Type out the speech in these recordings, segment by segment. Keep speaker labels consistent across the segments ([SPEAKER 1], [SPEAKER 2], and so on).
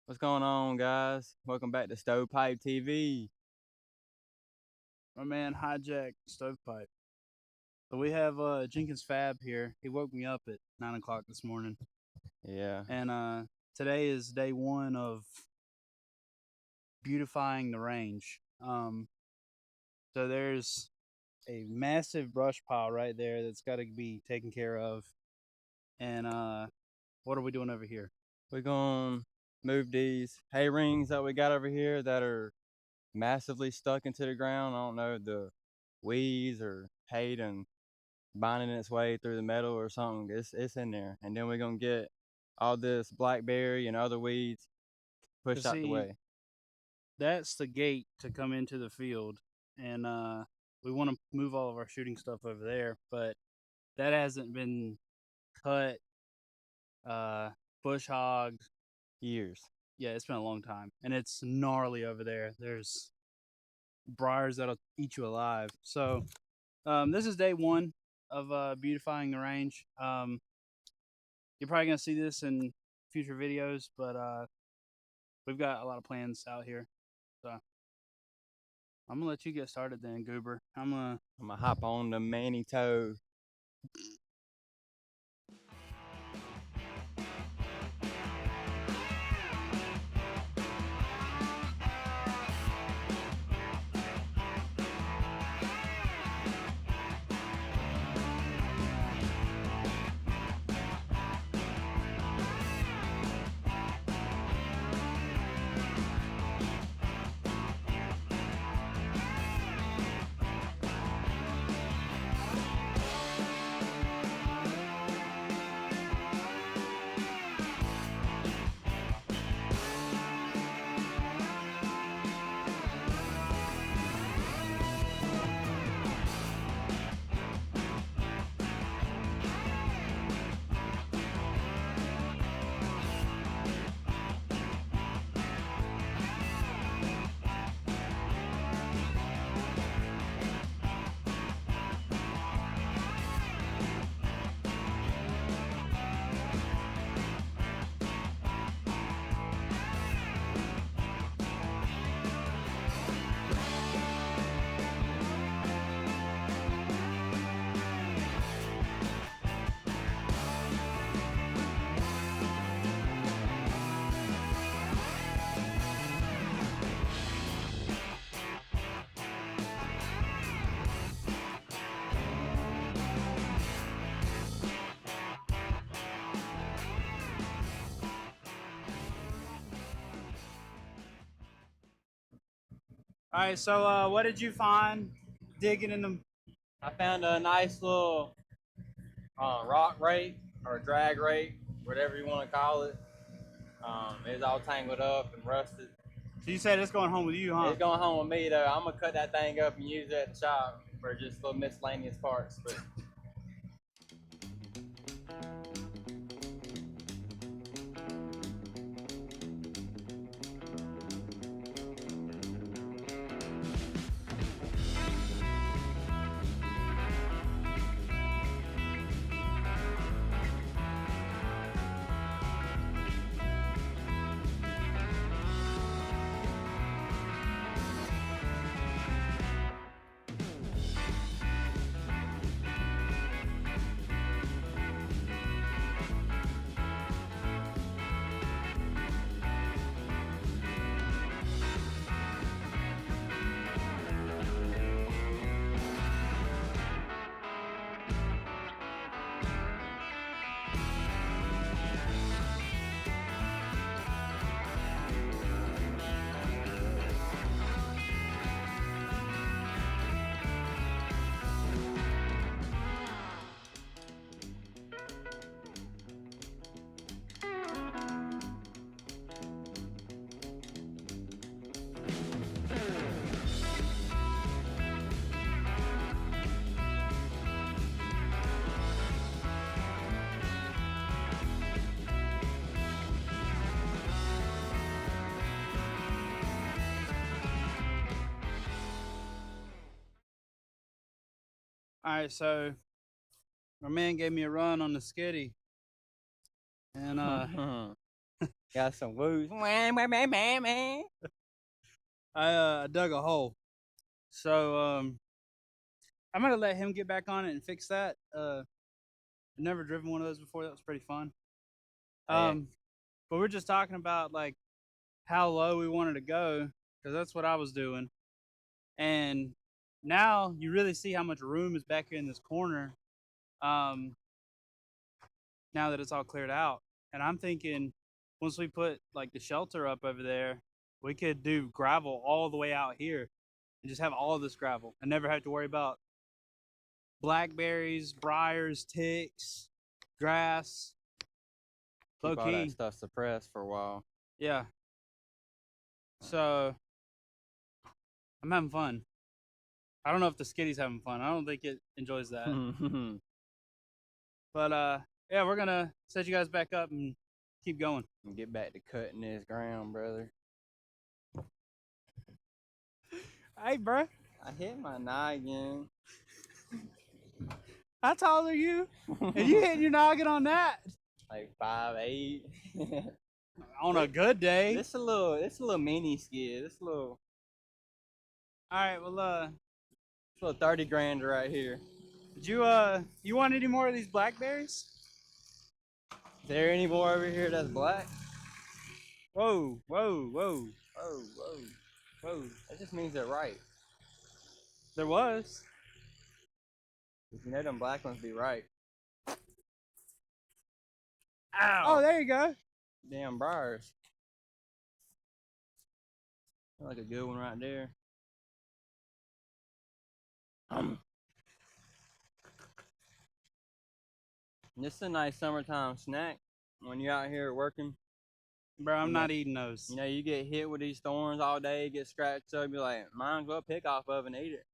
[SPEAKER 1] What's going on, guys? Welcome back to Stovepipe TV.
[SPEAKER 2] My man hijacked stovepipe. So we have Jenkins Fab here. He woke me up at 9 o'clock this morning,
[SPEAKER 1] Yeah,
[SPEAKER 2] and today is day one of beautifying the range. So there's a massive brush pile right there that's got to be taken care of. And what are we doing over here?
[SPEAKER 1] we're gonna move these hay rings that we got over here that are massively stuck into the ground. I don't know, the weeds or hay and binding its way through the metal or something. It's in there. And then we're gonna get all this blackberry and other weeds pushed
[SPEAKER 2] Cause
[SPEAKER 1] out the
[SPEAKER 2] see,
[SPEAKER 1] way.
[SPEAKER 2] that's the gate to come into the field, and we want to move all of our shooting stuff over there, but that hasn't been cut, bush hogged.
[SPEAKER 1] Years.
[SPEAKER 2] Yeah, it's been a long time, and it's gnarly over there. There's briars that'll eat you alive. So this is day one of beautifying the range. You're probably gonna see this in future videos, but we've got a lot of plans out here. So I'm gonna let you get started then, Goober.
[SPEAKER 1] I'm gonna hop on the Manny toe.
[SPEAKER 2] All right. So what did you find digging in the?
[SPEAKER 1] I found a nice little rock rake or drag rake, whatever you want to call it. It's all tangled up and rusted.
[SPEAKER 2] So you said it's going home with you, huh?
[SPEAKER 1] It's going home with me though. I'm gonna cut that thing up and use it at the shop for just little miscellaneous parts. But
[SPEAKER 2] All right. So my man gave me a run on the skiddy, and
[SPEAKER 1] Got some woos. Wah, wah, wah, wah, wah.
[SPEAKER 2] I dug a hole. So I'm gonna let him get back on it and fix that. I've never driven one of those before. That was pretty fun.
[SPEAKER 1] Hey,
[SPEAKER 2] But we're just talking about like how low we wanted to go because that's what I was doing. And now you really see how much room is back here in this corner. Um, now that it's all cleared out, and I'm thinking once we put like the shelter up over there, we could do gravel all the way out here and just have all of this gravel and never have to worry about blackberries, briars, ticks, grass. Low
[SPEAKER 1] keep all that
[SPEAKER 2] key,
[SPEAKER 1] stuff suppressed for a while.
[SPEAKER 2] yeah. So I'm having fun. I don't know if the skitty's having fun. I don't think it enjoys that. But yeah, we're gonna set you guys back up and keep going.
[SPEAKER 1] And get back to cutting this ground, brother.
[SPEAKER 2] Hey, bro,
[SPEAKER 1] I hit my noggin.
[SPEAKER 2] how tall are you? And you hitting your noggin on that
[SPEAKER 1] Like 5'8".
[SPEAKER 2] on a good day?
[SPEAKER 1] This a little mini skid. This a little
[SPEAKER 2] All right, well,
[SPEAKER 1] 30 grand right here.
[SPEAKER 2] did you want any more of these blackberries?
[SPEAKER 1] Is there any more over here that's black?
[SPEAKER 2] Whoa, whoa, whoa,
[SPEAKER 1] Oh, whoa.
[SPEAKER 2] whoa!
[SPEAKER 1] That just means they're ripe.
[SPEAKER 2] There was.
[SPEAKER 1] If you know them black ones be ripe.
[SPEAKER 2] Ow! Oh, there you go.
[SPEAKER 1] Damn briars. Like a good one right there. This is a nice summertime snack when you're out here working.
[SPEAKER 2] Bro, I'm
[SPEAKER 1] You
[SPEAKER 2] not
[SPEAKER 1] know-
[SPEAKER 2] eating those.
[SPEAKER 1] You know, you get hit with these thorns all day, get scratched up, be like, might as well pick off of and eat it.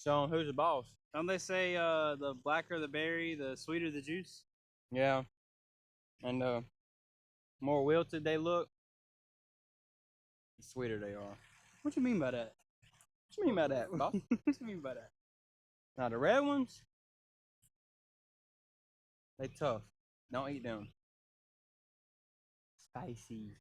[SPEAKER 1] Show 'em who's the boss.
[SPEAKER 2] Don't they say the blacker the berry, the sweeter the juice?
[SPEAKER 1] Yeah. And more wilted they look, the sweeter they are.
[SPEAKER 2] What you mean by that?
[SPEAKER 1] What you mean by that, boss?
[SPEAKER 2] What you mean by that?
[SPEAKER 1] Now the red ones, they tough. Don't eat them. Spicy.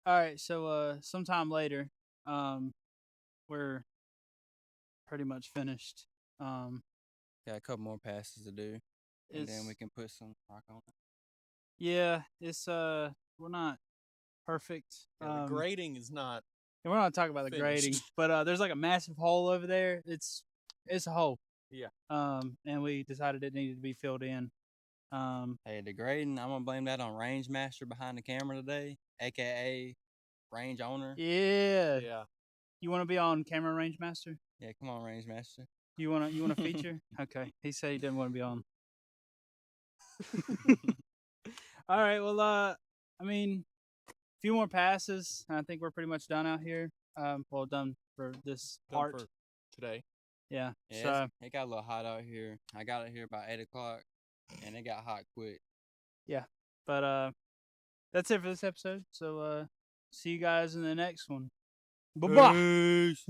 [SPEAKER 2] All right, so sometime later, we're pretty much finished.
[SPEAKER 1] Got a couple more passes to do, and then
[SPEAKER 2] It's
[SPEAKER 1] we can put some rock on it.
[SPEAKER 2] yeah, it's we're not perfect.
[SPEAKER 3] Yeah, the grading is not.
[SPEAKER 2] And we're not talking about the grading,
[SPEAKER 3] finished.
[SPEAKER 2] but there's like a massive hole over there. It's a hole.
[SPEAKER 3] Yeah.
[SPEAKER 2] And we decided it needed to be filled in.
[SPEAKER 1] Hey, the grading, I'm gonna blame that on Range Master behind the camera today, aka Range Owner.
[SPEAKER 2] Yeah.
[SPEAKER 3] Yeah.
[SPEAKER 2] You want to be on Camera Range Master?
[SPEAKER 1] Yeah, come on, Range Master.
[SPEAKER 2] You want to feature? Okay. He said he didn't want to be on. All right. Well, I mean, a few more passes, and I think we're pretty much done out here. Well, done for this
[SPEAKER 3] Done
[SPEAKER 2] part.
[SPEAKER 3] for today.
[SPEAKER 2] Yeah.
[SPEAKER 1] Yeah,
[SPEAKER 2] So
[SPEAKER 1] it got a little hot out here. I got it here about 8 o'clock, and it got hot quick.
[SPEAKER 2] yeah, but that's it for this episode. So see you guys in the next one. Bye bye.
[SPEAKER 1] Peace.